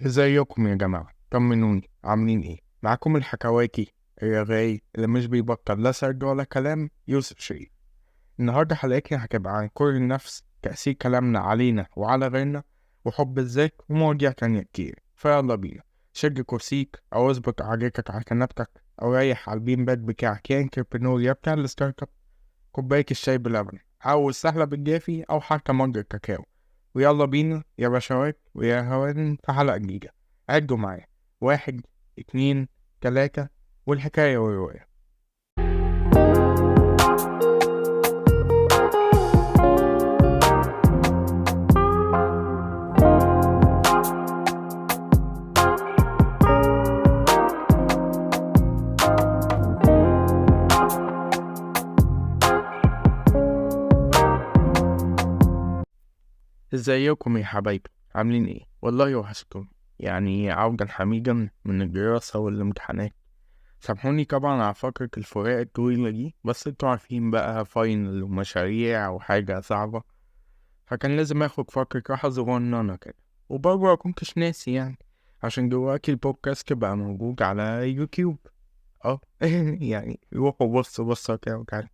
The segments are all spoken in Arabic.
ازيكم يا جماعة؟ طمنوني، عاملين ايه؟ معاكم الحكواكي الرغاي اللي مش بيبطل لا سرد ولا كلام، يوسف شريف. النهاردة حلقتنا هتبقى عن كره النفس، تأثير كلامنا علينا وعلى غيرنا، وحب الذات ومواضيع تانية كتير. فيلا بينا. شد كرسيك أو اظبط عجيكك على كنبتك أو ريح على البين باد بتاعك يا انتربرنور يا بتاع الستارت اب. كوباية الشاي بلبن أو السحلب بالجافي أو حتى مج الكاكاو. ويلا بينا يا بشوات ويا هوان في حلقة جديدة. عدوا معايا: 1 2 3، والحكاية والرواية. ازيكم يا حبايبي؟ عاملين ايه؟ والله وحشتكم. يعني عودا حميدا من الدراسة والامتحانات. سامحوني طبعا على فقرة الفراق الطويلة دي، بس انتوا عارفين بقى فاينل ومشاريع وحاجة صعبة، فكان لازم اخد فقرة راحة صغننة كده. وبرضه مكنتش ناسي يعني، عشان دلوقتي البودكاست بقى موجود على يوتيوب. اه يعني روحوا بصوا كده وتعالوا.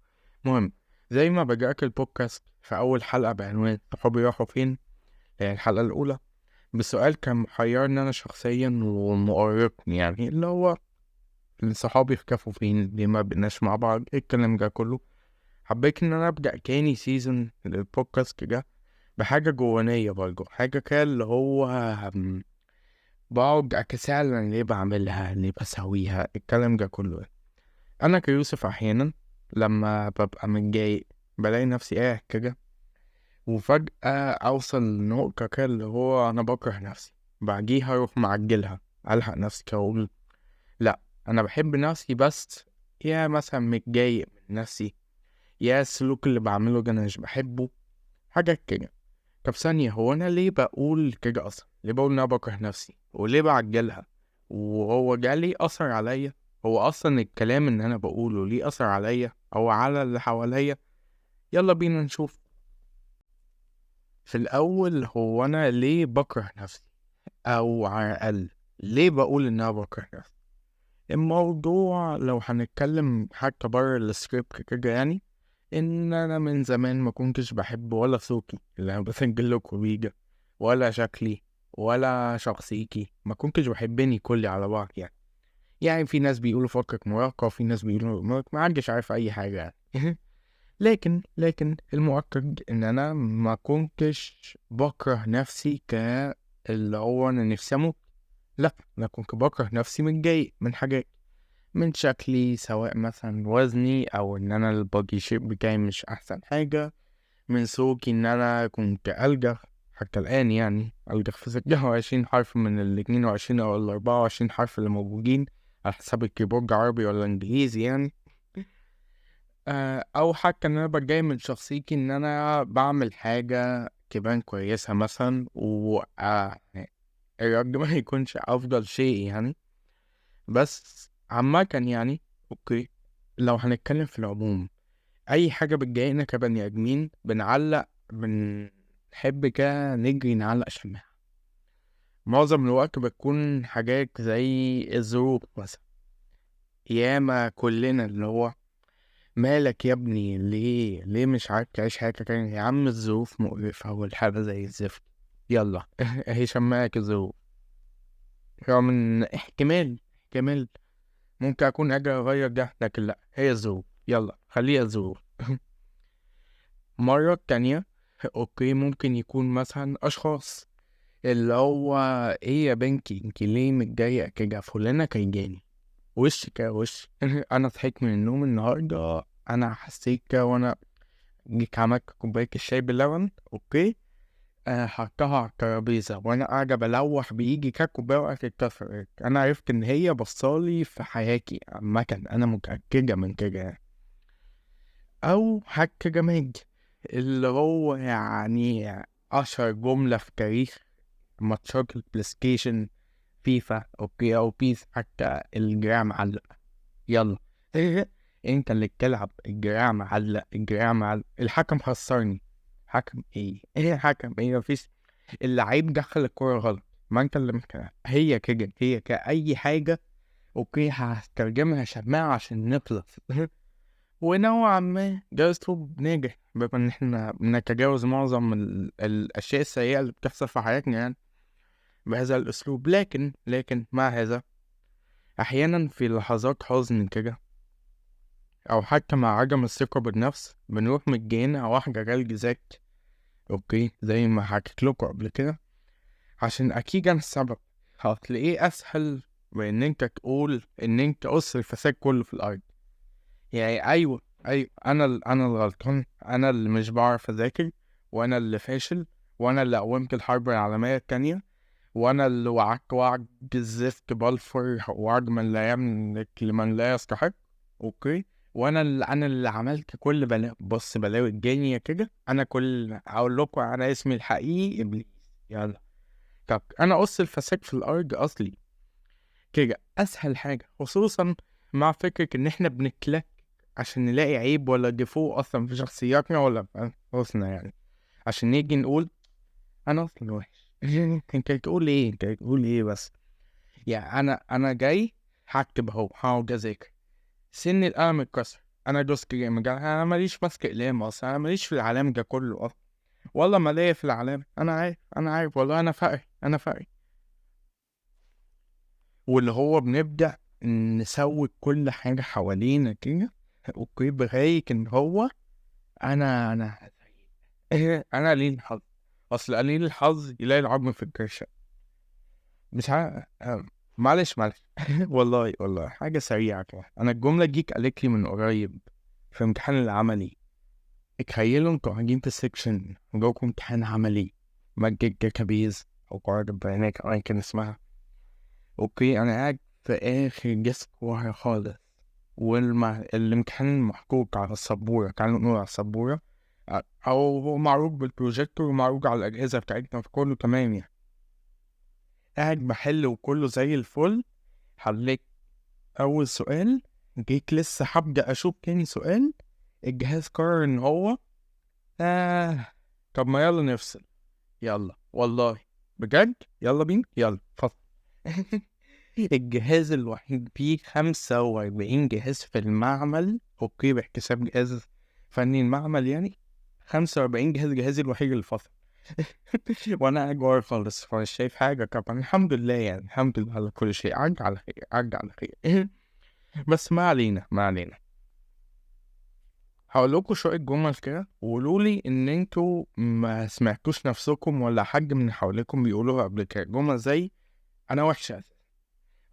المهم، زي ما بدأت البودكاست في أول حلقة بعنوان صحابي راحوا فين، هي الحلقة الأولى، بسؤال كان محيرني أنا شخصيا ومؤرقني، يعني اللي هو صحابي اختفوا فين، ليه ما بقناش مع بعض، إيه الكلام ده كله. حبيت إن أنا أبدأ تاني سيزون للبودكاست ده بحاجة جوانية، برضه حاجة كده اللي هو بقعد أتساءل ليه بعملها، ليه بسويها، الكلام ده كله. أنا كيوسف أحيانا لما ببقى متضايق بلاقي نفسي قاعد كده، وفجأة أوصل لنقطة كده اللي هو أنا بكره نفسي. بعديها أروح معجلها، ألحق نفسي كده وأقول لأ، أنا بحب نفسي، بس يا مثلا متضايق من نفسي، يا السلوك اللي بعمله ده أنا مش بحبه، حاجة كده. طب ثانية، هو أنا ليه بقول كده أصلا؟ ليه بقول إن أنا بكره نفسي؟ وليه بعجلها؟ وهو ده ليه أثر عليا؟ هو أصلا الكلام إن أنا بقوله ليه أثر عليا أو على اللي حواليا؟ يلا بينا نشوف. في الأول، هو أنا ليه بكره نفسي؟ أو على الأقل ليه بقول إن أنا بكره نفسي؟ الموضوع لو هنتكلم حتى بره السكريبت كده، يعني إن أنا من زمان ما كنتش بحب ولا صوتي اللي أنا بسجل لكم بيه ده، ولا شكلي، ولا شخصيتي. ما كنتش بحبني كلي على بعض يعني في ناس بيقولوا فكك مراهقة، وفي ناس بيقولوا ما عندش عارف أي حاجة يعني لكن المؤكد ان انا ما كنتش بكره نفسي اللي هو انا نفسي اموت. لا، انا كنت بكره نفسي متضايق من حاجات، من شكلي، سواء مثلا وزني او ان انا البودي شيب بتاعي مش احسن حاجة، من سلوكي ان انا كنت الجغ. حتى الان يعني الجغ في 26 حرف من ال 22 او ال 24 حرف اللي موجودين، على حسب الكيبورد عربي ولا انجليزي يعني. او حتى ان انا بتضايق من شخصيتي ان انا بعمل حاجه تبان كويسه مثلا، و الرد ما يكونش افضل شيء يعني. بس عامه يعني، اوكي، لو هنتكلم في العموم، اي حاجه بتضايقنا كبني ادمين بنحب كده نجري نعلق شماعه. معظم الوقت بتكون حاجات زي الظروف مثلا، ياما كلنا اللي هو مالك يا ابني، ليه مش عارف تعيش حياتك تاني يا عم؟ الظروف مقرفة والحالة زي الزفت. يلا اهي شماك الظروف. رغم ان احتمال ممكن اكون اجي اغير ده، لكن لا، هي الظروف، يلا خليها الظروف. مرة تانية، اوكي، ممكن يكون مثلا اشخاص اللي هو ايه يا بنتي انت ليه متضايقة كده؟ فلانة كيجاني وش كده وش انا صحيت من النوم النهاردة، انا حسيت كده وانا جيت عملت كوباية الشاي باللبن، اوكي، حطها على الترابيزة وانا قاعدة بلوح بإيدي كده، كوباية وقعت اتكسرت. انا عرفت ان هي بصالي في حياتي عامة، انا متأكدة من كده يعني. او حاجة جماد، اللي هو يعني اشهر جملة في تاريخ ماتشات البلاي ستيشن، فيفا اوكي او بيس، حتى الدراع معلق. يلا انت اللي بتلعب الدراع معلق، الدراع معلق، الحكم خسرني. حكم ايه؟ ايه الحكم ايه؟ مفيش، اللعيب دخل الكرة غلط، ما انت اللي هي كده، هي كأي حاجة. اوكي هترجمها شماعة عشان نخلص. ونوعا ما ده اسلوب ناجح، بما ان احنا بنتجاوز معظم الاشياء السيئة اللي بتحصل في حياتنا يعني بهذا الاسلوب. لكن مع هذا احيانا في لحظات حزن كده، او حتى مع عدم الثقة بالنفس، بنروح مدينا واحدة جلد ذات. اوكي زي ما حكيت لكم قبل كده، عشان اكيد انا السبب. هتلاقيه اسهل من ان انت تقول ان انت قص الفساد كله في الارض. يعني ايوه انا الغلطان، انا اللي مش بعرف اذاكر، وانا اللي فاشل، وانا اللي قومت الحرب العالمية التانية، وانا اللي وعدت وعد الزفت بلفر وعد من لا يملك لمن لا يستحق. اوكي انا اللي عملت كل بص بلاوي الدنيا كده. انا كل اقول لكم انا اسمي الحقيقي ابليس. يلا، طب انا قص الفساد في الارض اصلي كده اسهل حاجه، خصوصا مع فكره ان احنا بنتلك عشان نلاقي عيب ولا ديفو اصلا في شخصياتنا ولا في انفسنا، يعني عشان نيجي نقول انا اصلا وحش. انت تقول ايه؟ انت تقول ايه بس؟ يعني انا جاي هكتب اهو، هقعد اذاكر، سن القلم اتكسر، انا دوست جامد، انا ماليش ماسك اقلام اصلا، انا ماليش في العالم ده كله اصلا، والله ما ليا في العالم. انا عارف والله انا فقري. واللي هو بنبدأ نسوي كل حاجة حوالينا كده. اوكي بغاية ان هو انا انا قليل الحظ. اصل قليل الحظ يلاقي العظم في الكرشة. مش عارف معلش. والله حاجة سريعة كده. انا الجملة دي قالت لي من قريب في امتحان العملي. تخيلوا انتوا قاعدين في السكشن وجاكم امتحان عملي مادة داتابيز او قواعد البيانات او ايا كان اسمها. اوكي انا قاعد في اخر ديسك ورا خالص، الامتحان محطوط على السبورة، تعالوا نقول على السبورة، او هو معروض بالبروجيكتور ومعروض على الاجهزة بتاعتنا، في كله تمام يعني. قاعد بحل وكله زي الفل. حليت اول سؤال، جيت لسه هبدأ اشوف تاني سؤال، الجهاز قرر ان هو طب ما يلا نفصل. يلا والله بجد، يلا بينا يلا فصل. الجهاز الوحيد فيه 45 جهاز في المعمل، اوكي باحتساب جهاز فني المعمل يعني. 45 جهاز، جهازي الوحيد اللي فصل. وانا قاعد جوه خالص، فمش شايف حاجه طبعا. الحمد لله يعني، الحمد لله على كل شيء، عدى على خير. بس ما علينا. هقول لكم شويه جمل كده، وقولوا لي ان انتوا ما سمعتوش نفسكم ولا حد من حواليكم بيقولوها قبل كده. جمله زي انا وحشه،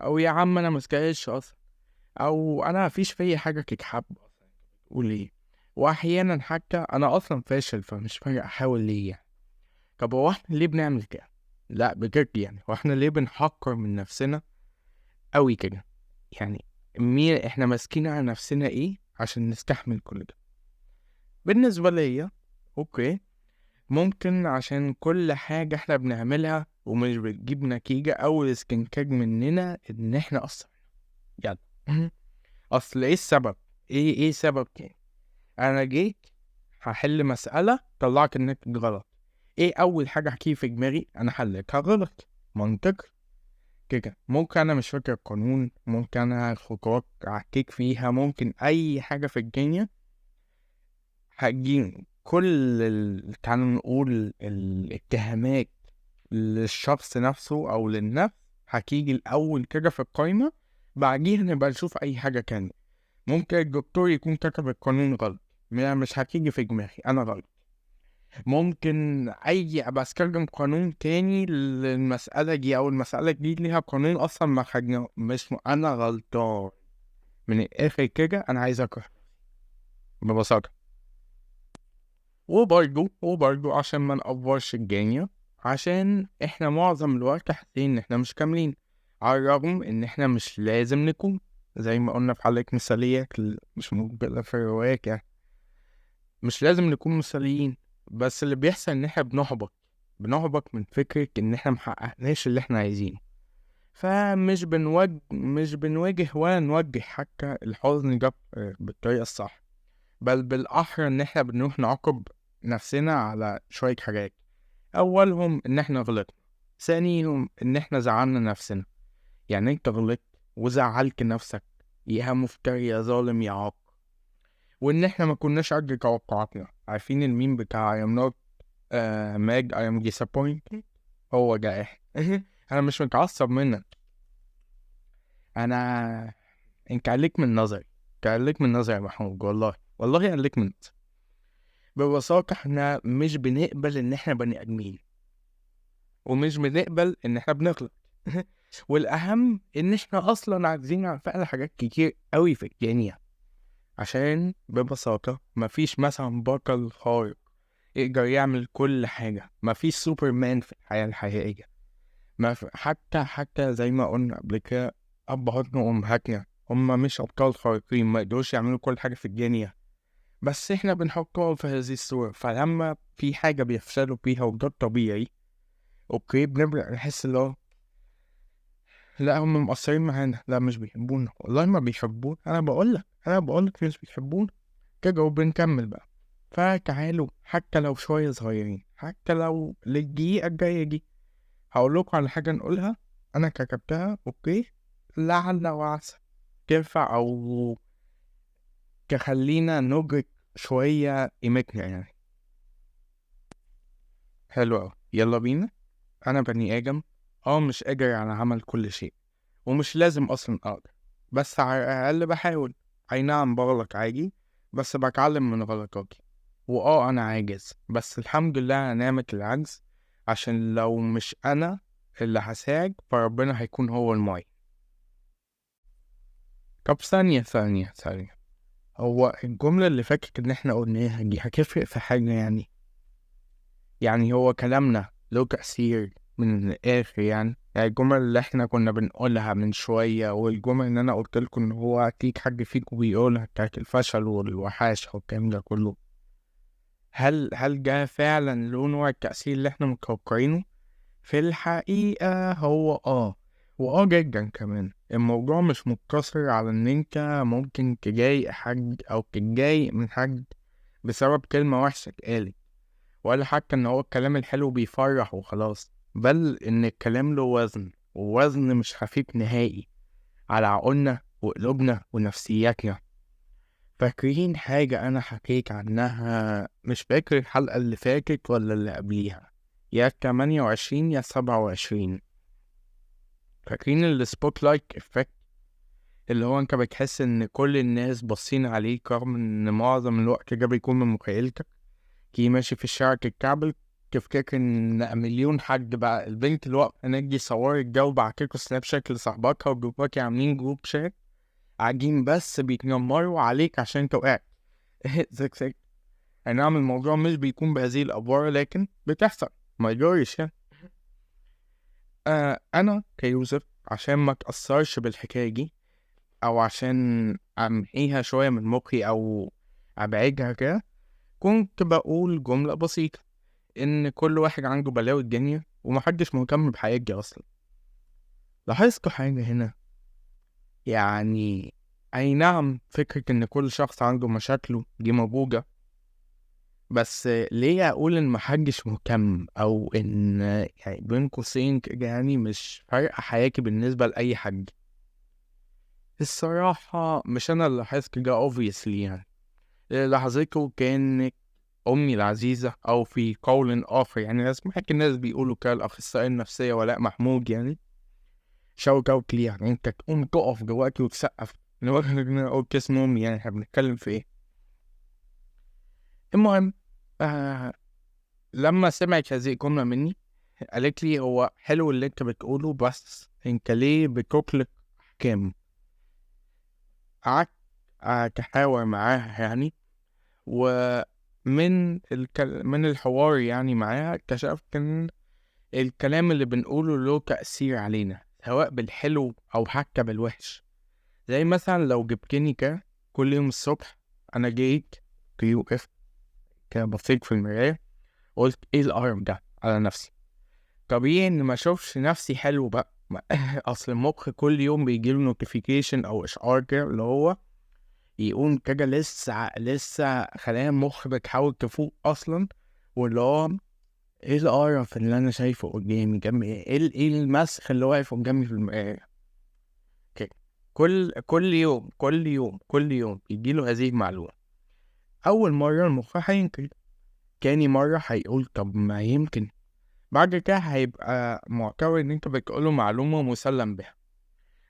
او يا عم انا مسكاش اصلا، او انا مفيش فيا حاجه تتحب اصلا. تقول ايه؟ واحيانا حتى انا اصلا فاشل فمش فارق احاول ليه يعني. طب هو احنا ليه بنعمل كده؟ لا بجد يعني، هو احنا ليه بنحقر من نفسنا قوي كده يعني؟ مين احنا ماسكين على نفسنا ايه عشان نستحمل كل ده؟ بالنسبه ليا اوكي، ممكن عشان كل حاجه احنا بنعملها ومش بتجيب نتيجه، اول استنتاج مننا ان احنا اصلا يلا. اصل ايه السبب؟ ايه سبب تاني؟ انا جيت هحل مسألة طلعت الناتج غلط، ايه اول حاجة هتيجي في دماغي؟ انا حلتها غلط. منطق كده. ممكن انا مش فاكر القانون، ممكن انا الخطوات عكيك فيها، ممكن اي حاجة في الدنيا هتجيني كل تعالوا نقول الاتهامات للشخص نفسه او للنفس هتيجي الاول كده في القايمة، بعديها نبقى نشوف اي حاجة تانية. ممكن الدكتور يكون كتب القانون غلط، مش هتيجي في دماغي، انا غلط. ممكن ابقى استخدم قانون تاني للمسألة دي، او المسألة دي ليها قانون اصلا ما خدناه، مش انا غلطان. من الاخر كده انا عايز اكره ببساطة. وبرضو عشان ما نقفرش الدنيا، عشان احنا معظم الوقت حاسين ان احنا مش كاملين، على الرغم ان احنا مش لازم نكون. زي ما قلنا في حلقة مثالية مش موجودة في الروايات يعني، مش لازم نكون مثاليين. بس اللي بيحصل ان احنا بنحبط من فكرة ان احنا محققناش اللي احنا عايزينه، فمش مش بنواجه ولا نوجه حتى الحزن ده بالطريقة الصح، بل بالاحرى ان احنا بنروح نعاقب نفسنا على شوية حاجات. اولهم ان احنا غلطنا، ثانيهم ان احنا زعلنا نفسنا. يعني انت غلطت وزعلت نفسك، يا مفتري يا ظالم يا عاق. وان احنا ما كناش قد توقعاتنا. عارفين الميم بتاع I am not mad I am disappointed؟ هو ده احنا. انا مش متعصب منك، انا انت عليك من نظري، عليك من نظري يا محمود، والله عليك من نظري. ببساطة احنا مش بنقبل ان احنا بني ادمين، ومش بنقبل ان احنا بنغلط. والاهم ان احنا اصلا عاجزين عن فعل حاجات كتير قوي في الدنيا، عشان ببساطة مفيش مثلا بطل خارق يقدر يعمل كل حاجة، مفيش سوبرمان في الحياة الحقيقية. حتى زي ما قلنا قبل كده، أبهاتنا وأمهاتنا هما مش أبطال خارقين، ما يقدروش يعملوا كل حاجة في الدنيا، بس احنا بنحطهم في هذه الصورة. فلما في حاجة بيفشلوا فيها وده طبيعي، اوكي، بنبدأ نحس اللي هو لا هم مقصرين معانا، لا مش بيحبونا، والله ما بيحبونا، انا بقولك مش بيحبونا كده، وبنكمل بقى. فتعالوا حتى لو شوية صغيرين، حتى لو للدقيقة الجاية دي هقولكوا على حاجة نقولها انا كتبتها، اوكي، لعل وعسى تنفع او تخلينا ندرك شوية قيمتنا يعني. حلو اوي، يلا بينا. انا بني ادم، مش قادر على عمل كل شيء، ومش لازم اصلا اقدر، بس على الاقل بحاول. اي نعم بغلط عادي، بس بتعلم من غلطاتي. انا عاجز، بس الحمد لله على نعمة العجز، عشان لو مش انا اللي هساعد فربنا هيكون هو المعين. طب ثانية، هو الجملة اللي فاكر ان احنا قلناها دي هتفرق في حاجة يعني هو كلامنا له تأثير من الآخر يعني الجمل اللي احنا كنا بنقولها من شوية، والجمل اللي انا قلت لكم ان هو اكيد حد فيكم بيقولها بتاعت الفشل والوحاشة والكلام ده كله، هل ده فعلا له نوع التأثير اللي احنا متوقعينه؟ في الحقيقة هو جدا كمان. الموضوع مش مقتصر على ان انت ممكن تضايق حد او تتضايق من حد بسبب كلمة وحشة اتقالت، ولا حتى ان هو الكلام الحلو بيفرح وخلاص، بل ان الكلام له وزن، ووزن مش خفيف نهائي على عقولنا وقلوبنا ونفسياتنا. فاكرين حاجة انا حكيت عنها، مش فاكر الحلقة اللي فاتت ولا اللي قبليها، يا 28 يا 27. فاكرين السبوت لايت افكت، اللي هو انت بتحس ان كل الناس باصين عليك رغم ان معظم الوقت ده بيكون من مخيلتك. كي ماشي في الشارع تتكعبل تفتكر ان مليون حد بقى البنت الوقت هناك دي صورت جو بعتلكوا سناب شات لصاحباتها وجروباتي عاملين جروب شات قاعدين بس بيتنمروا عليك عشان انت وقعت. زك. اي نعم الموضوع مش بيكون بهذه الأفوار، لكن بتحصل، ما يجريش يعني. انا كيوسف عشان ما تأثرش بالحكاية دي، او عشان امحيها شوية من مخي او ابعدها كده، كنت بقول جملة بسيطة، ان كل واحد عنده بلاوي الدنيا ومحدش مهتم بحياتي اصلا. لاحظت حاجة هنا، يعني اي نعم فكرة ان كل شخص عنده مشاكله دي موجودة، بس ليه اقول ان محدش مهتم، او ان يعني بين قوسين كده يعني مش فارقة حياتي بالنسبة لأي حد؟ الصراحة مش انا اللي لاحظت كده obviously يعني، اللي لحظته كانت أمي العزيزة، أو في قول آخر يعني لازم حكي الناس بيقولوا كده الأخصائية النفسية ولاء محمود يعني، شاوت أوت ليه يعني، أنت تقوم تقف جواكي وتسقف نقول اسم أمي، يعني إحنا بنتكلم في إيه؟ المهم لما سمعت هذه الجملة مني قالت لي هو حلو اللي أنت بتقوله، بس أنت ليه بتطلق أحكام؟ قعدت أتحاور معاها يعني، ومن من الحوار يعني معاها اكتشفت ان الكلام اللي بنقوله له تأثير علينا، سواء بالحلو او حتى بالوحش. زي مثلا لو جبتني كده كل يوم الصبح، انا جيت وقفت كده بصيت في المراية قلت ايه القرف ده على نفسي، طبيعي ان ما اشوفش نفسي حلو بقى. اصل المخ كل يوم بيجيله نوتيفيكيشن او اشعار كده اللي هو يقوم كده لسه خلايا المخ بتحاول تفوق اصلا، واللي هو ايه القرف اللي انا شايفه قدامي جنبي، ايه المسخ اللي واقف قدامي في المراية كده. كل يوم يجيله هذه المعلومة. اول مرة المخ هينكر، تاني مرة هيقول طب ما يمكن، بعد كده هيبقى معتبر ان انت بتقوله معلومة مسلم بها،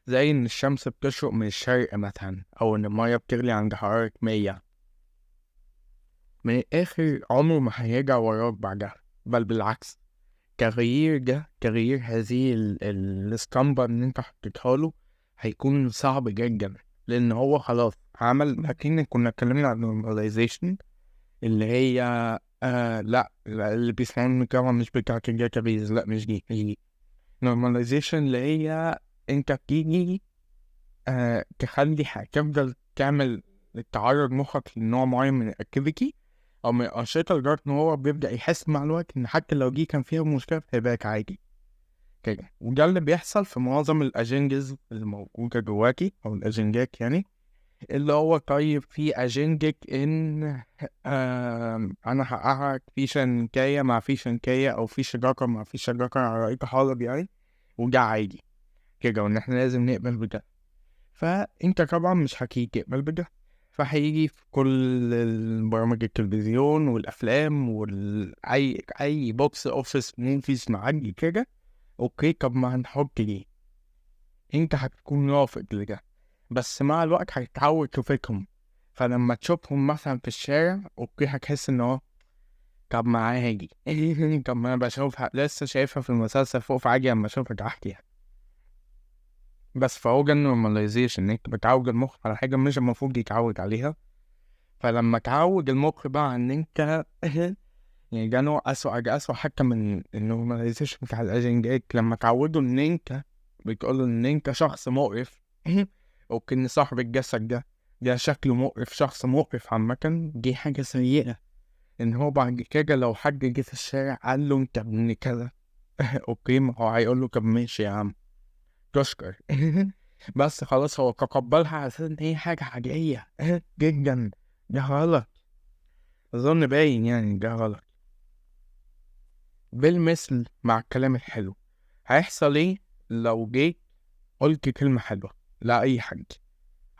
زي ان الشمس بتشرق من الشرق مثلا، او ان المية بتغلي عند حرارة 100. من الاخر عمره ما هيرجع وراك بعدها، بل بالعكس، تغيير هذه الاسطمبة اللي انت حطيتها له هيكون صعب جدا، لان هو خلاص عمل. اكيد كنا اتكلمنا عن normalization، اللي هي لا اللي بيسمعون من الجامعة مش بتاعت الداتابيز، لا مش دي normalization، اللي هي انت بتيجي تخلي تفضل تعمل تعرض مخك لنوع معين من الاكتيفيتي او من الانشطه، لدرجه ان هو بيبدا يحس مع الوقت ان حتى لو دي كان فيها مشكله هيبقى عادي كده. وده اللي بيحصل في معظم الاجندز اللي موجوده جواكي، او الاجندات يعني، اللي هو طيب في اجندك ان انا هقعك في شنكايه مع في شنكايه، او في شجاكه مع في شجاكه على رأيك حالب يعني، وده عادي كده، وان احنا لازم نقبل بده. فانت طبعا مش هتقبل بده، فهيجي في كل البرامج التلفزيون والافلام اي بوكس اوفيس موفيز معدي كده. اوكي طب ما هنحط دي، انت هتكون رافض لده، بس مع الوقت هتتعود تشوفهم. فلما تشوفهم مثلا في الشارع، اوكي هتحس ان هو طب ما عادي طب ما انا بشوفها لسه شايفها في المسلسل فوق، فعادي اما اشوفها تحت يعني. بس فهو ده النورماليزيشن، انك بتعود المخ على حاجه مش المفروض يتعود عليها. فلما تعود المخ بقى ان انت يعني ده نوع اسوأ حتى من النورماليزيشن بتاع الاجنجات. لما تعودوا ان انت بتقولوا ان انت شخص مقرف اوكي، ان صاحب الجسد ده شكله مقرف، شخص مقرف عامة، دي حاجة سيئة. ان هو بعد كده لو حد جه في الشارع قال له انت ابن كذا اوكي، ما هو هيقول له طب ماشي يا عم تشكر بس خلاص هو تقبلها على اساس ان هي حاجة عادية جدا. ده غلط، اظن باين يعني ده غلط. بالمثل مع الكلام الحلو، هيحصل ايه لو جيت قلت كلمة حلوة لأي حد؟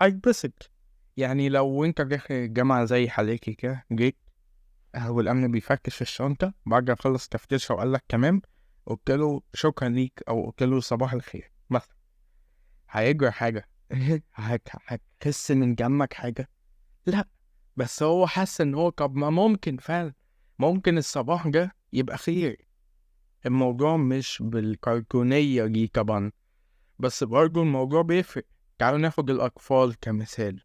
هيتبسط. يعني لو انت داخل الجامعة زي حالتي كده، جيت والأمن بيفتش في الشنطة، بعد ما خلص تفتيشها وقال لك تمام، قلت له شكرا ليك أو قلت له صباح الخير مثلا، هيجرى حاجة؟ هتحس من جنبك حاجة؟ لا. بس هو حس ان هو طب ما ممكن فعلا، ممكن الصباح ده يبقى خير. الموضوع مش بالكرتونية دي طبعا، بس برضه الموضوع بيفرق. تعالوا ناخد الأطفال كمثال.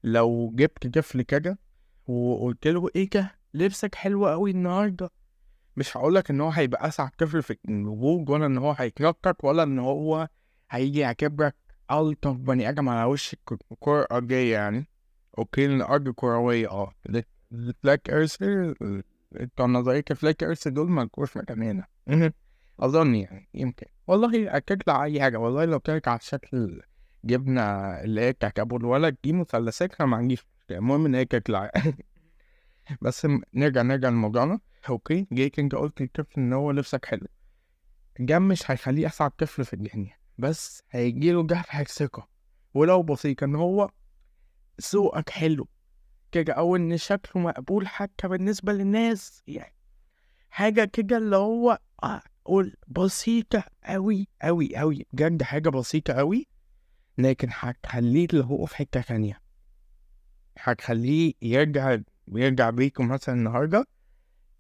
لو جبت طفل كده وقلت له ايه ده لبسك حلو قوي النهارده، مش هقولك ان هو هيبقى اسعد طفل في الوجود، ولا ان هو هيتنطط، ولا ان هو هيجي يعتبرك ألطف بني آدم على وش الكرة الأرضية يعني. اوكي لأن الأرض كروية الفلاك ايرثر بتوع نظرية الفلاك ايرثر دول ملكوش مكان هنا أظن يعني، يمكن والله أتطلع أي حاجة. والله لو كانت على شكل جبنة اللي هي بتاعت أبو الولد دي مثلثات ما عنديش مشكلة، المهم إن هي تطلع بس نرجع لموضوعنا. اوكي جيت انت قلت للطفل ان هو لبسك حلو، ده مش هيخليه اسعد طفل في الدنيا، بس هيجيله دفعة ثقة ولو بسيطة ان هو ذوقك حلو كده، او ان شكله مقبول حتى بالنسبة للناس يعني. حاجة كده اللي هو قول بسيطة اوي اوي اوي بجد، حاجة بسيطة اوي، لكن هتخليه اللي هو في حتة تانية. هتخليه يرجع بيكم مثلا النهاردة،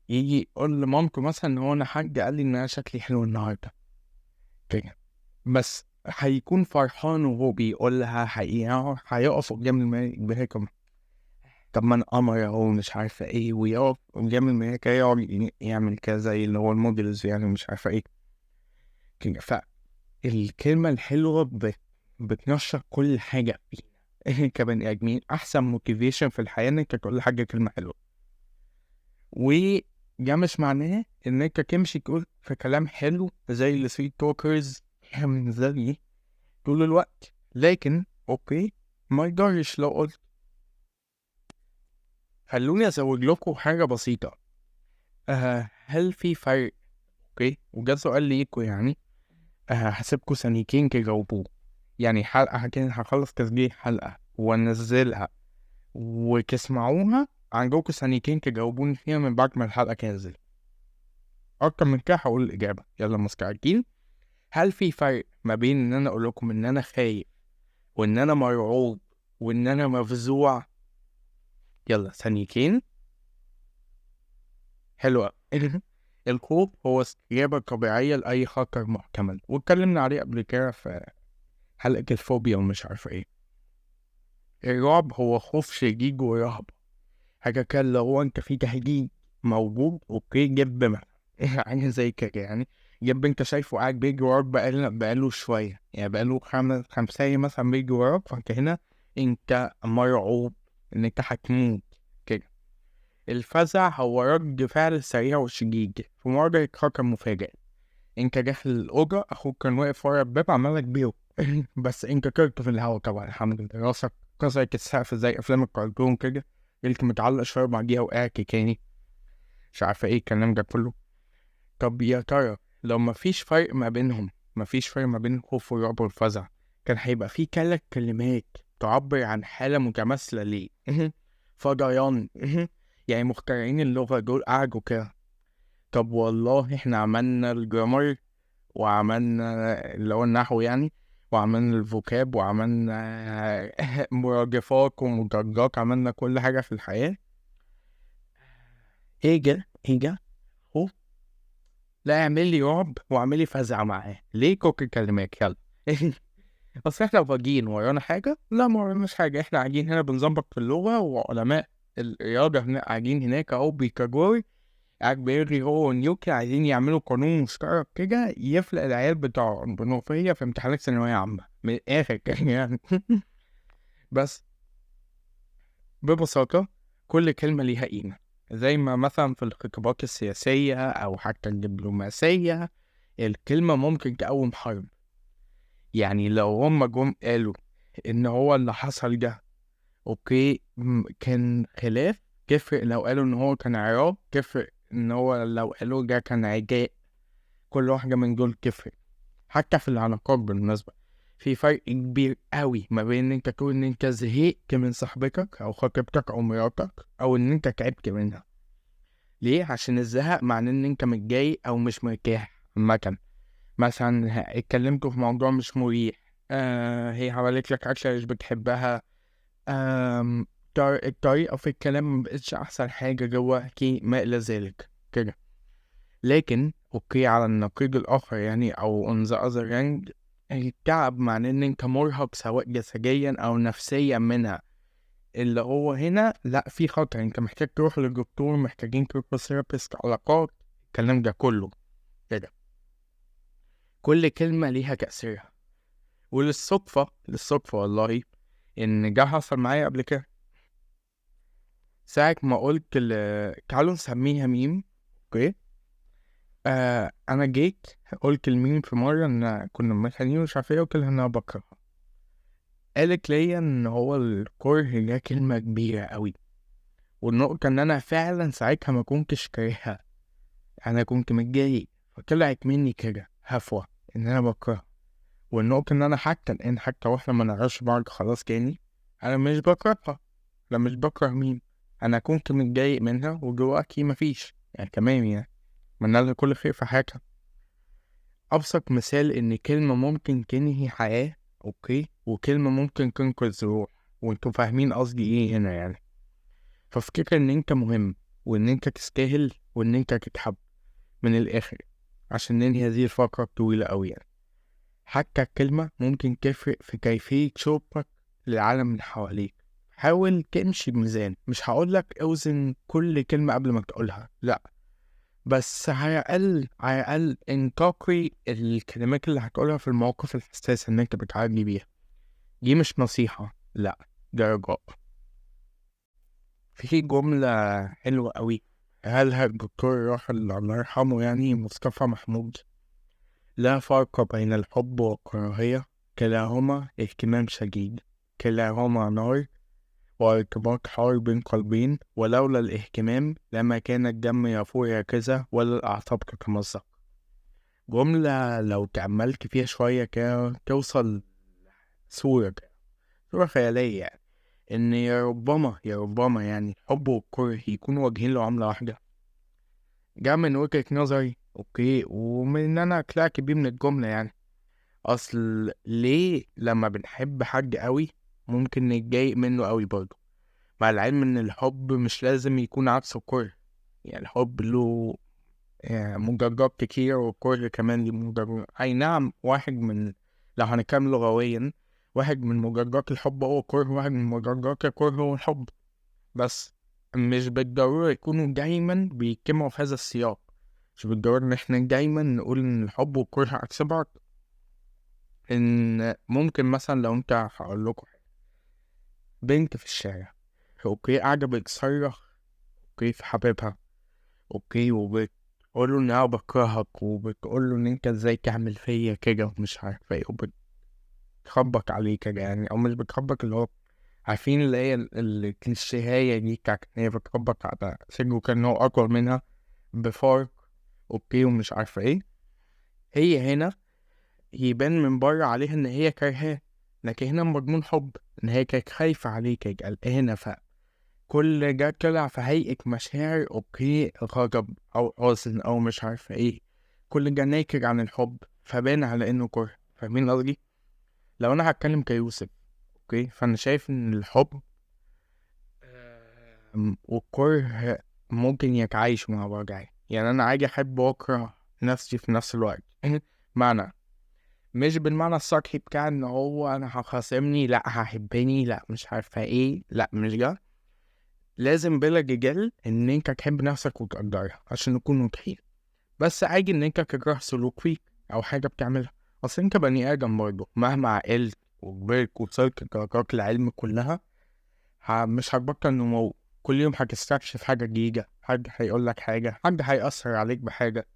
يجي يقول لمامته مثلا ان هو انا حد قال لي ان انا شكلي حلو النهارده كده، بس هيكون فرحان وهو بيقول لها حقيقة. هيقف قدام المراية كمان، طب ما انا قمر اهو مش عارفه ايه، ويقف قدام المراية كده يقعد يعمل كده زي اللي هو الموديلز يعني مش عارفه ايه كده. فالكلمة الحلوة بتنشر كل حاجة فينا كبني ادمين. احسن موتيفيشن في الحياة انك تقول لحاجة كلمة حلوة، وده مش معناه ان انت تمشي تقول في كلام حلو زي السويت توكرز من زي طول الوقت، لكن اوكي ما يضرش لو قلت. خلوني ازود لكم حاجة بسيطة. هل في فرق؟ اوكي، وجا سؤال ليكوا يعني، هسيبكوا ثانيتين تجاوبوه. يعني حلقة كده هخلص تسجيل حلقة وانزلها وتسمعوها، عندكوا ثانيتين تجاوبوني فيها من بعد ما الحلقة تنزل. اكتر من كده هقول الإجابة. يلا مستعجلين. هل في فرق ما بين ان انا اقول لكم ان انا خايف وان انا مرعوب وان انا مفزوع؟ يلا ثانيتين. حلوة. الخوف هو استجابة طبيعية لأي خطر محتمل، واتكلمنا عليه قبل كده في حلقة الفوبيا ومش عارف ايه. الرعب هو خوف شديد ورهبة، حاجة كده اللي هو انت في تهديد موجود. اوكي، جيب مثلا حاجة زي كده يعني. جيب انت شايفه قاعد بيجري وراك بقاله شوية، يعني بقاله خمسة مثلا بيجري وراك، فانت هنا انت مرعوب ان انت هتموت كده. الفزع هو رد فعل سريع وشديد في مواجهة خطر مفاجئ. انت داخل الأوضة، أخوك كان واقف ورا الباب عمالك بيه بس انت طرت في الهوا طبعا، الحمد لله. راسك كسرت السقف زي أفلام الكرتون كده، قلت متعلق شوية بعديها وقعت تاني، مش عارفة ايه الكلام ده كله. طب يا ترى لو مفيش فرق ما بينهم، مفيش فرق ما بين الخوف والرعب والفزع، كان هيبقى في 3 كلمات تعبر عن حالة متماثلة ليه؟ فضيان. يعني مخترعين اللغة دول قعدوا كده. طب والله احنا عملنا الجرامر، وعملنا اللي هو النحو يعني، وعملنا الفوكاب، وعملنا مرادفات ومدرجات، عملنا كل حاجة في الحياة. هيجا هو لا اعمل لي رعب واعمل لي فزع معاه. ليه كوك الكلمات؟ يلا. اصل احنا فاضيين ورانا حاجة؟ لا، ما وراناش حاجة، احنا قاعدين هنا بنظبط في اللغة، وعلماء الرياضة هنا قاعدين هناك اهو بيكاجوري قاعد بيرغي هو ونيوكي، عايزين يعملوا قانون مشترك كده يفلق العيال بتوع المنوفية في امتحانات ثانوية عامة من الآخر كده يعني. بس ببساطة كل كلمة ليها قيمة، زي ما مثلا في الخطابات السياسية أو حتى الدبلوماسية الكلمة ممكن تقوم حرب. يعني لو هما جم قالوا إن هو اللي حصل ده أوكي كان خلاف، تفرق لو قالوا إن هو كان عراق، تفرق إن هو لو قالوا ده كان عداء. كل واحدة من دول تفرق. حتى في العلاقات بالمناسبة في فرق كبير قوي ما بين ان انت تقول ان انت زهقت من صاحبتك او خطيبتك او مراتك، او ان انت تعبت منها. ليه؟ عشان الزهق معناه ان انت متضايق او مش مرتاح عامة. مثلا اتكلمتوا في موضوع مش مريح، هي عملت لك اكله مش بتحبها، الطريقة في الكلام مبقتش احسن حاجة جواكي، ما الى ذلك كده. لكن اوكي على النقيض الاخر يعني، او on the other hand، التعب معناه ان انت مرهق سواء جسديا او نفسيا منها. اللي هو هنا لا، في خطر، انت محتاج تروح للدكتور، محتاجين تروح لثيرابيست علاقات، الكلام ده كله كده. كل كلمة ليها تأثيرها. للصدفة والله ان ده حصل معايا قبل كده. ساعة ما قلت تعالوا نسميها ميم. اوكي، انا جيت قلت لمين في مره ان كنا مخانين ومش عارف ايه، قلت لها ان انا بكرهها. قالت ليا ان هو الكره ده كلمه كبيره قوي، والنقطه ان انا فعلا ساعتها ما كنتش كارهها، انا كنت متضايق، فطلعت مني كده هفوه ان انا بكرهها. والنقطه ان انا حتى الان، حتى واحنا ما نعرفش بعض خلاص تاني، انا مش بكرهها. انا مش بكره مين، انا كنت متضايق منها وجواكي مفيش يعني، تمام يعني، من لها كل خير في حياتها. أبسط مثال إن كلمة ممكن تنهي حياة، أوكي، وكلمة ممكن تنقذ روح، وانتوا فاهمين قصدي إيه هنا يعني. فافتكر إن أنت مهم، وإن أنت تستاهل، وإن أنت تتحب من الآخر، عشان ننهي هذه الفقرة الطويلة أوي يعني. حتى الكلمة ممكن تفرق في كيفية شوفك للعالم اللي حواليك. حاول تمشي بميزان، مش هقولك اوزن كل كلمة قبل ما تقولها، لأ، بس على الأقل انتقي الكلمات اللي هتقولها في المواقف الحساسة اللي انت بتعدي بيها. دي مش نصيحة، لأ، ده رجاء. في جملة حلوة قوي قالها الدكتور الراحل الله يرحمه يعني مصطفى محمود: لا فرق بين الحب والكراهية، كلاهما اهتمام شديد، كلاهما نار، وارتباط حار بين قلبين، ولولا الاهتمام لما كان الدم يفور هكذا ولا الأعصاب تتمزق. جملة لو تأملت فيها شوية كده توصل صورة خيالية يعني. إن يا ربما يعني الحب والكره يكونوا واجهين لعملة واحدة. جا من وجهة نظري أوكي، ومن إن أنا طلعت بيه من الجملة يعني. أصل ليه لما بنحب حد قوي ممكن نتضايق منه قوي برضه، مع العلم إن الحب مش لازم يكون عكس الكره. يعني الحب له مجرات كتير، والكره كمان ليه مجرات. أي نعم، واحد من، لو هنتكلم لغويا، واحد من مجرات الحب هو الكره، واحد من مجرات الكره هو الحب. بس مش بالضرورة يكونوا دايما بيجتمعوا في هذا السياق. مش بالضرورة إن إحنا دايما نقول إن الحب والكره عكس بعض. إن ممكن مثلا لو أنت، هقول لكم بنت في الشارع أوكي قاعدة بتصرخ أوكي في حبيبها أوكي، وبتقوله إن أنا بكرهك، وبتقوله إن أنت إزاي تعمل فيا كده ومش عارفة إيه، وبتخبط عليه كده يعني، أو مش بتخبط، اللي هو عارفين اللي هي الكليشيهية دي بتاعت إن هي بتخبط على صدره كان هو أكبر منها بفرق أوكي ومش عارفة إيه. هي هنا يبان من بره عليها إن هي كارهاه، لكن هنا مضمون حب، إن هي كانت خايفة عليه، كانت قلقانة، فكل ده طلع في هيئة مشاعر أوكي، غضب أو حزن أو مش عارفة إيه. كل ده ناكر عن الحب، فبان على إنه كره. فاهمين قصدي؟ لو أنا هتكلم كيوسف أوكي، فأنا شايف إن الحب والكره ممكن يتعايشوا مع بعض عادي. يعني أنا عادي أحب وأكره نفسي في نفس الوقت. معنى مش بالمعنى السطحي بتاع إن هو أنا هخاصمني لأ هحبني لأ مش عارفة إيه، لأ مش ده. لازم بلا جدال إن أنت تحب نفسك وتقدرها عشان نكون واضحين. بس عادي إن أنت تكره سلوك فيك أو حاجة بتعملها. أصل أنت بني آدم برضه، مهما عقلت وكبرت وصلت درجات العلم كلها مش هتبطل نمو. كل يوم هتستكشف حاجة جديدة، حد هيقولك حاجة، حد هيأثر عليك بحاجة.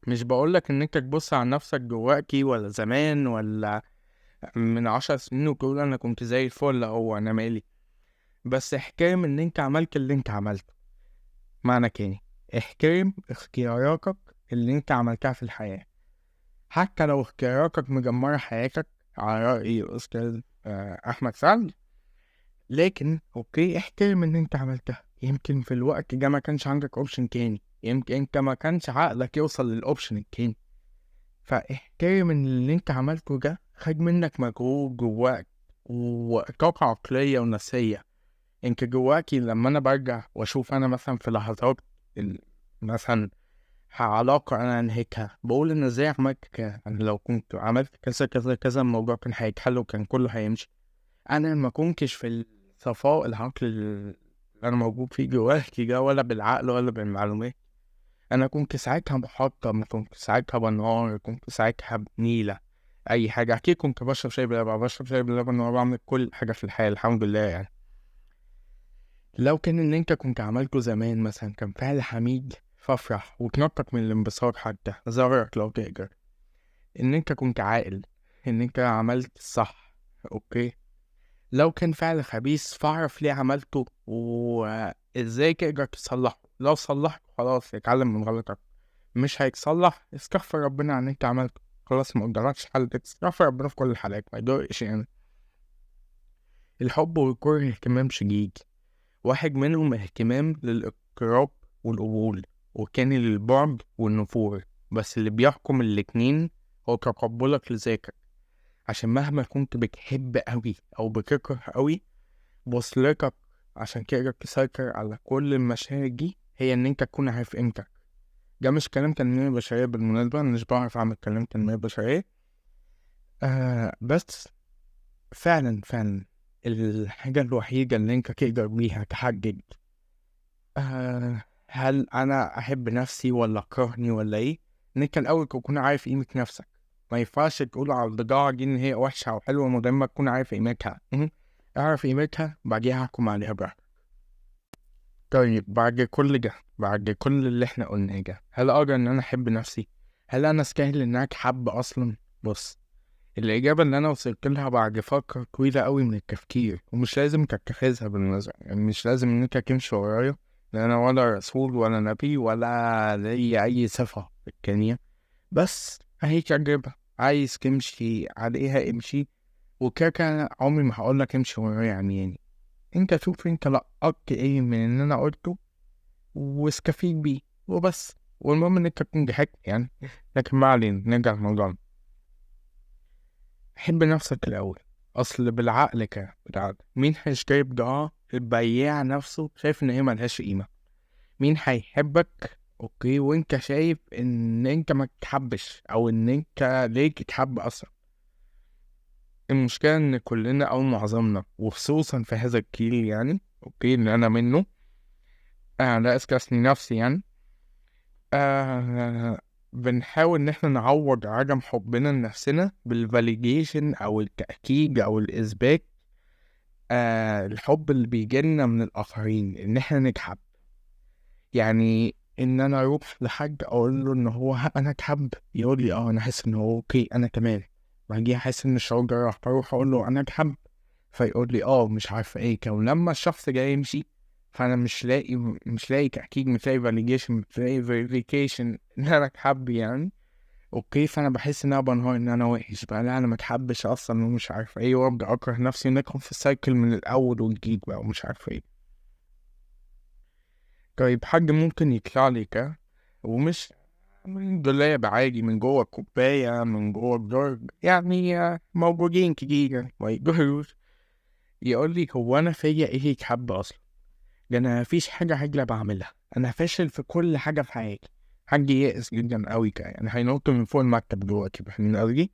مش بقولك إن أنت تبص على نفسك جواكي ولا زمان ولا من 10 سنين وتقول أنا كنت زي الفل أو أنا مالي. بس احترم إن أنت عملت اللي أنت عملته. معنى كاني احترم اختياراتك اللي أنت عملتها في الحياة، حتى لو اختياراتك مجمرة حياتك على رأي الأستاذ أحمد سعد. لكن اوكي احترم ان انت عملتها. يمكن في الوقت ده ما كانش عندك اوبشن تاني، يمكن انت ما كانش عقلك يوصل للاوبشن التاني. فاحترم ان اللي انت عملته ده خد منك مجهود جواك وطاقة عقلية ونفسية. انت جواكي لما انا برجع واشوف انا مثلا في لحظات مثلا علاقة انا انهيتها، بقول ان ازاي عملت كده. انا لو كنت عملت كذا كذا كذا الموضوع كان هيتحل وكان كله هيمشي. انا ما كنتش في الصفاء العقل اللي انا موجود فيه جواكي ده، ولا بالعقل ولا بالمعلومات. انا كنت ساعتها محطم، كنت ساعتها بنهار، كنت ساعتها بنيلة. اي حاجة اكيد كنت بشرب شاي بلبن وبعمل كل حاجة في الحياة الحمد لله يعني. لو كان ان انت كنت عملته زمان مثلا كان فعل حميد فافرح وتنطق من الانبساط، حتى زرك لو تقدر ان انت كنت عاقل، ان انت عملت الصح اوكي. لو كان فعل خبيث فاعرف ليه عملته وازاي تقدر تصلحه. لو صلحته خلاص اتعلم من غلطك. مش هيتصلح استغفر ربنا عن انت عملته. خلاص ما قدرتش حل، استغفر ربنا في كل الحالات ما يضرش يعني. الحب والكره اهتمام شديد. واحد منهم اهتمام للاقتراب والقبول، والتاني للبعد والنفور. بس اللي بيحكم الاتنين هو تقبلك لذاتك. عشان مهما كنت بتحب قوي او بتكره قوي، وصلتك عشان تقدر تسيطر على كل المشاعر دي هي ان انت تكون عارف قيمتك. ده مش كلام تنمية بشرية بالمناسبة، انا مش بعرف اعمل كلام تنمية بشرية. بس فعلا فعلا الحاجة الوحيدة اللي انت تقدر بيها تحدد هل انا احب نفسي ولا اكرهني ولا ايه، ان انت الاول تكون عارف قيمة نفسك. ما ينفعش تقول على البضاعة دي ان هي وحشة او حلوة من غير ما تكون عارف قيمتها. اعرف قيمتها بعديها احكم عليها براحتك. طيب بعد كل ده، بعد كل اللي احنا قلناه ده، هل اقدر ان انا احب نفسي؟ هل انا استاهل ان انا اتحب اصلا؟ بص، الإجابة اللي أنا وصلت لها بعد فترة طويلة أوي من التفكير، ومش لازم تتخذها بالنظر، يعني مش لازم إن أنت تمشي ورايا، لأن أنا ولا رسول ولا نبي ولا لي أي صفة في الدنيا، بس أهي تجربة عايز تمشي عليها امشي، وكده عمري ما هقولك امشي ورايا يعني أنت شوف أنت لقطت إيه من اللي أنا قلته واستفيد بيه وبس، والمهم إن أنت تكون ضحكت يعني. لكن ما علينا، نرجع لموضوعنا. حب نفسك الأول، أصل بالعقل كده، بالعقل مين هيشتري بضاعة البياع نفسه شايف إن هي ملهاش قيمة؟ مين هيحبك أوكي وأنت شايف إن أنت ما تتحبش، أو إن أنت ليه تتحب أصلا؟ المشكلة إن كلنا أو معظمنا وخصوصا في هذا الجيل يعني أوكي اللي أنا منه، لا أسكسني نفسي يعني، بنحاول إن إحنا نعوض عدم حبنا لنفسنا بالفاليديشن أو التأكيد أو الإثبات، الحب اللي بيجيلنا من الآخرين، إن إحنا نتحب. يعني إن أنا أروح لحد أقول له إن هو أنا أتحب، يقول لي أنا أحس إن هو أوكي أنا كمان، بعديها أحس إن الشعور ده راح، أروح أقول له أنا أتحب، فيقول لي مش عارفة إيه كده، ولما الشخص جاي يمشي فأنا مش لاقي تأكيد، مش لاقي فاليديشن، مش لاقي فيريفيكيشن إن أنا أتحب يعني أوكي، فأنا بحس إن أنا بنهار، إن أنا وحش بقى، لا أنا متحبش أصلا ومش عارفة إيه، وأبدأ أكره نفسي، وندخل في السايكل من الأول والجديد بقى ومش عارفة إيه. طيب حد ممكن يطلع لي كده ومش من دولاب عادي، من جوه الكوباية، من جوه الدرج يعني، موجودين كتير ما يقدروش، يقول لي هو أنا فيا إيه يتحب أصلا؟ ده أنا مفيش حاجة عدلة بعملها، أنا فاشل في كل حاجة في حياتي. حد يائس جدا أوي كده يعني، هينط من فوق المكتب دلوقتي بحنين قوي.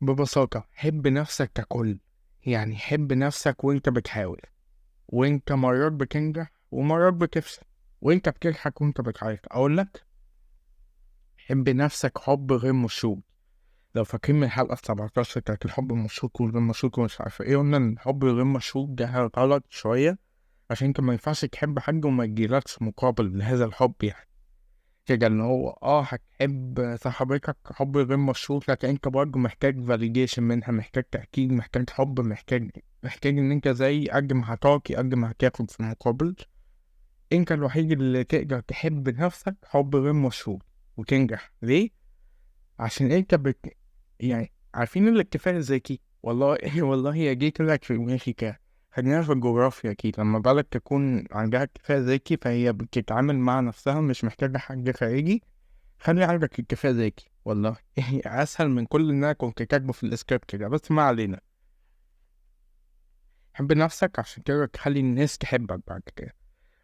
ببساطة حب نفسك ككل، يعني حب نفسك وانت بتحاول، وانت مرات بتنجح ومرات بتفشل، وانت بتضحك وانت بتعيط. اقول لك حب نفسك حب غير مشروط. لو فاكرين من الحلقة 17 بتاعت الحب المشروط والغير مشروط ومش عارفة ايه، قلنا ان الحب الغير مشروط ده غلط شوية، عشان انت ما ينفعش تحب حاجة وما يجيلكش مقابل لهذا الحب يعني. كده ان هو هتحب صاحبتك حب غير مشروط، لكن انت برضه محتاج فاليديشن منها، محتاج تأكيد، محتاج حب، محتاج ان انت زي قد ما هتعطي قد ما هتاخد في المقابل. انت الوحيد اللي تقدر تحب نفسك حب غير مشروط وتنجح. ليه؟ عشان انت يعني عارفين الاكتفاء الذاتي، والله والله يا جيت لك في دماغي كده، خلينا في الجغرافيا كده، لما بالك تكون عندها اكتفاء ذاتي فهي بتتعامل مع نفسها مش محتاجة حد خارجي. خلي عندك اكتفاء ذاتي والله اسهل من كل اللي انا كنت كاتبه في السكريبت كده، بس ما علينا. حب نفسك عشان كده تخلي الناس تحبك بعد كده.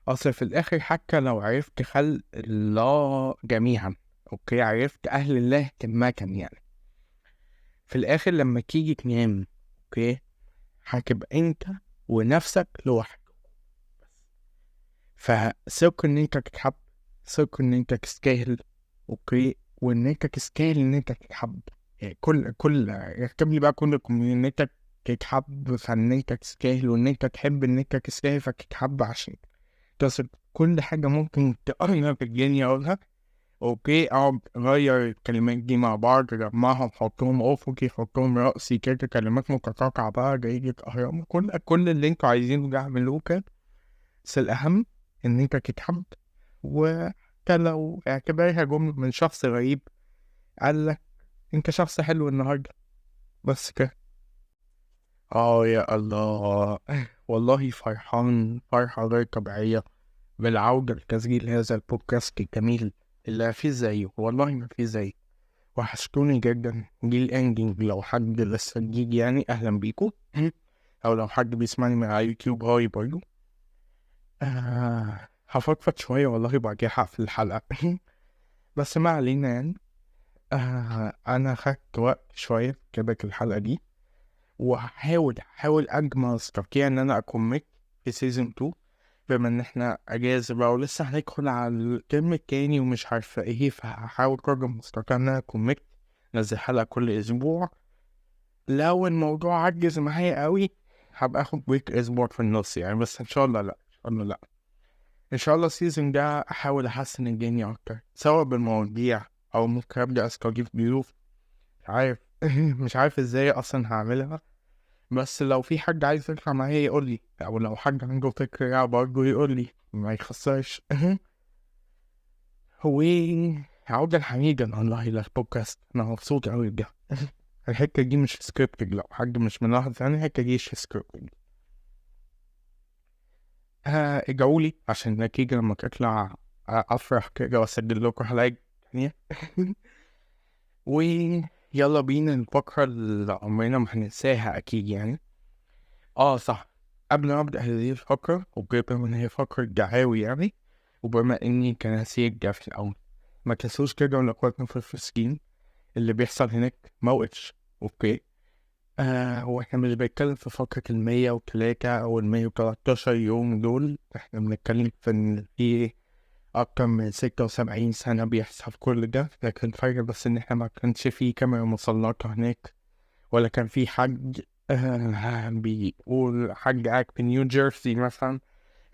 اصل في الاخر حتى لو عرفت خلق الله جميعا اوكي، عرفت اهل الله تماما يعني، في الاخر لما تيجي تنام اوكي هتبقى انت ونفسك لوحدك. فثق ان انت تتحب، ثق ان انت تستاهل اوكي، وان انت تستاهل ان انت تتحب. يعني كل يكتب لي بقى كل ان انت تتحب، فان انت تستاهل، وان انت تحب ان انت تستاهل فتتحب، عشان تصل كل حاجة ممكن تقرنا في الدنيا اقولها اوكي. اقعد غير الكلمات دي مع بعض، جمعهم، حطهم افقي، حطهم رأسي كده، كلمات متقاطعة بقى جاية اهرام، كل اللي انتوا عايزينه ده اعملوه كده، بس الأهم إن أنت تتحب. وكان لو اعتبرها جملة من شخص غريب قال لك أنت شخص حلو النهاردة، بس كده. يا الله والله فرحان فرحة غير طبيعية بالعودة لتسجيل هذا البودكاست الجميل اللي مفيش زيه، والله مفيش زيه. وحشتوني جدا. دي الإندنج، لو حد لسه جديد يعني أهلا بيكم أو لو حد بيسمعني من على يوتيوب هاي برضه. هفضفض شوية والله بعديها هقفل الحلقة بس ما علينا يعني. أنا خدت وقت شوية في كتابة الحلقة دي، وهحاول أجمع استطيع إن أنا أكمل في سيزون 2، بما إن إحنا أجازة بقى ولسه هندخل على الترم التاني ومش عارفة إيه، فهحاول قدر المستطاع إن أنا أكمل نزل حلقة كل أسبوع. لو الموضوع عجز معايا قوي هبقى أخد بريك أسبوع في النص يعني، بس إن شاء الله لأ، إن شاء الله لأ، ان شاء الله السيزون ده احاول احسن الدنيا اكتر، سواء بالمواضيع او ممكن ابدا استضيف ضيوف. مش عارف مش عارف ازاي اصلا هعملها، بس لو في حد عايز يطلع معايا يقول لي، او لو حد عنده فكرة برضه يقول لي، ما يخسرش. هو عودة حميدا والله للبودكاست، انا مبسوط اوي بجد. الحتة دي مش سكريبتد، لو حد مش ملاحظ يعني الحتة دي مش سكريبتد. ادعولي عشان النتيجة لما تطلع افرح كده واسجل لكم حلقة تانية. ويلا بينا الفقرة اللي عمرنا ما هننساها اكيد يعني. صح، قبل ما ابدأ هذه الفقرة، وبما ان هي فقرة دعاوي يعني، وبما اني كان هسيج في الاول، ما تنسوش كده ولا اخواتنا في فلسطين اللي بيحصل هناك موقفش. اوكي، هو احنا مش بنتكلم في فقرة 103 او 113 يوم دول، احنا بنتكلم في ان في اكتر من 76 سنة بيحصل كل ده. لكن الفرق بس ان احنا ما كانش في كاميرا مسلطة هناك، ولا كان في حد بيقول، حد قاعد في نيو جيرسي مثلا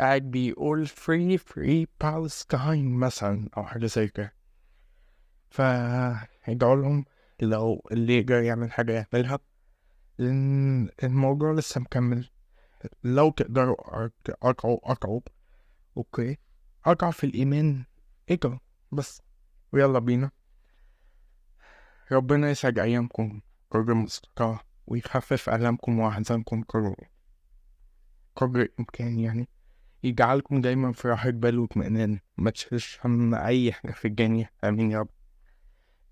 قاعد بيقول free Palestine مثلا او حاجة زي كده. فادعوا لهم لو اللي يقدر يعمل حاجة يعملها، لأن الموضوع لسه مكمل. لو تقدروا أقعوا. أوكي، أقع في الإيمان، اقعوا بس، ويلا بينا. ربنا يسعد أيامكم قدر المستطاع، ويخفف ألامكم وأحزانكم قدر الإمكان يعني. يجعلكم دايما في راحة بال واطمئنان، ما تشيلش هم أي حاجة في الدنيا، آمين يا رب.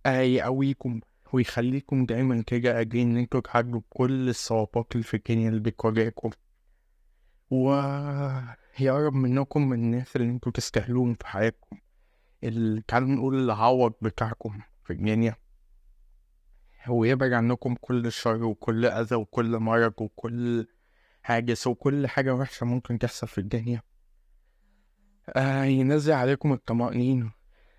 يقويكم ويخليكم دايما كده قادرين إن انتوا تعدوا كل الصعوبات اللي في الدنيا اللي بتواجهكم، ويقرب منكم من الناس اللي انتوا تستاهلون في حياتكم، تعالوا نقول العوض بتاعكم في الدنيا، ويبعد عنكم كل شر وكل أذى وكل مرض وكل حاجة وكل حاجة وحشة ممكن تحصل في الدنيا. ينزل عليكم الطمأنينة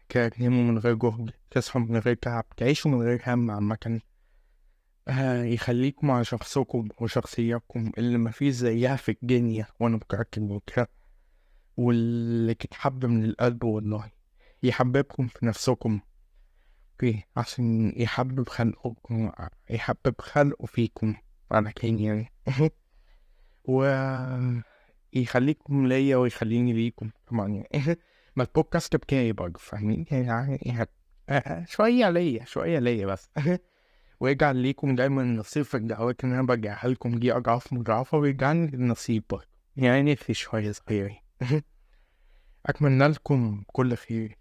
كده، تناموا من غير جهد، تصحوا من غير تعب، تعيشوا من غير هم عامة. يخليكم على شخصكم وشخصياتكم اللي مفيش زيها في الدنيا، وأنا متأكد من كده، واللي تتحب من القلب والله. يحببكم في نفسكم، اوكي، عشان يحبب خلقكم، يحبب خلقه فيكم على كين يعني. ويخليكم ليا ويخليني ليكم طبعا يعني. ما البودكاست بتاعي برضه فاهمين يعني، شوية ليا شوية ليا بس. ويجعل ليكم دايما نصيب في الدعوات اللي انا برجعها لكم دي اضعاف مضاعفة، ويجعلني النصيب برضه يعني في شوية صغيرين. اتمنى لكم كل خير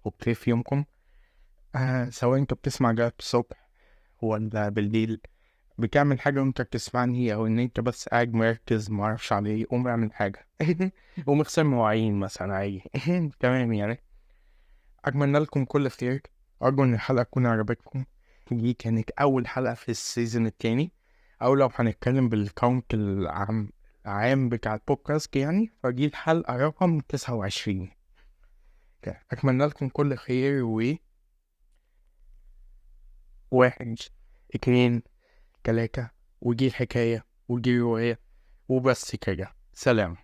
وبخير في يومكم. سواء انت بتسمع ده الصبح ولا بالليل، بتعمل حاجة وانت بتسمعني، او ان انت بس قاعد مركز معرفش على ايه، قوم اعمل حاجة. قوم اغسل مواعين مثلا عادي. تمام يعني. اتمنى لكم كل خير. ارجو ان الحلقة تكون عجبتكم. دي كانت اول حلقة في السيزون التاني، او لو هنتكلم بالكاونت العام بتاع البودكاست يعني، فدي الحلقة رقم 29. اتمنى لكم كل خير. واحد، اتنين، تلاتة، ودي الحكاية ودي رواية، وبس كده، سلام.